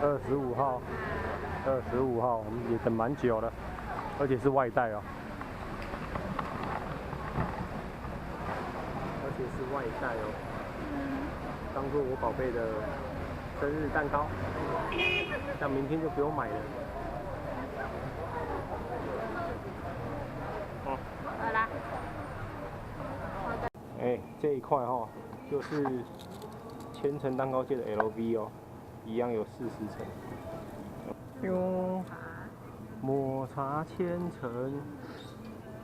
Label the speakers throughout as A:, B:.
A: 25号，25号，我们也等蛮久了，而且是外带哦，而且是外带哦，当做我宝贝的生日蛋糕，但明天就不用买了。哦，
B: 好啦。
A: 哎，这一块哈，就是千层蛋糕界的 LV 哦，一样有40层。哟，抹茶千层，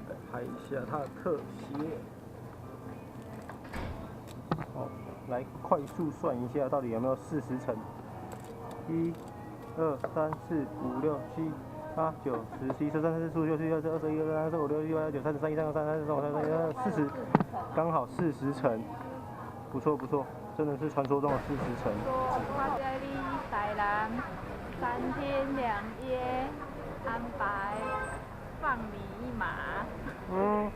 A: 来拍一下它的特写。好，来快速算一下，到底有没有40层？1、2、3、4、5、6、7、8、9、10、11、12、13、14、15、16、17、18、19、20、21、22、23、24、25、26、27、28、29、30、31、32、33、34、35、36、40，刚好40层，不错不错，真的是传说中的40层。
B: 说我在你台南3天2夜安排放你一马。
A: 嗯。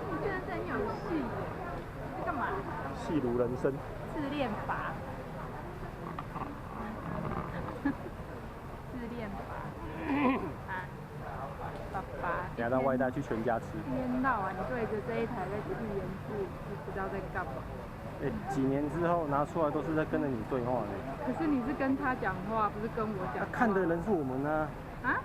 B: 你真的是很有戏耶！在干嘛？
A: 戏如人生。
B: 自恋法。自恋法。啊，爸爸。
A: 等下到外带去全家吃。
B: 一天到晚对着这一台在自言自语，不知道在干嘛。
A: 几年之后拿出来都是在跟着你对话呢。
B: 可是你是跟他讲话，不是跟我讲话。
A: 看的人是我们啊。啊？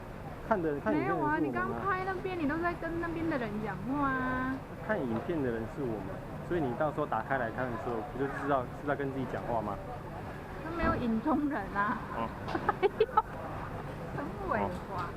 A: 看影片的人是我们啊。
B: 没有啊，你刚拍那边，你都在跟那边的人讲话啊。看
A: 影片的人是我们，所以你到时候打开来看的时候，不就知道是在跟自己讲话吗？
B: 那没有影中人啊。哦。很伪滑。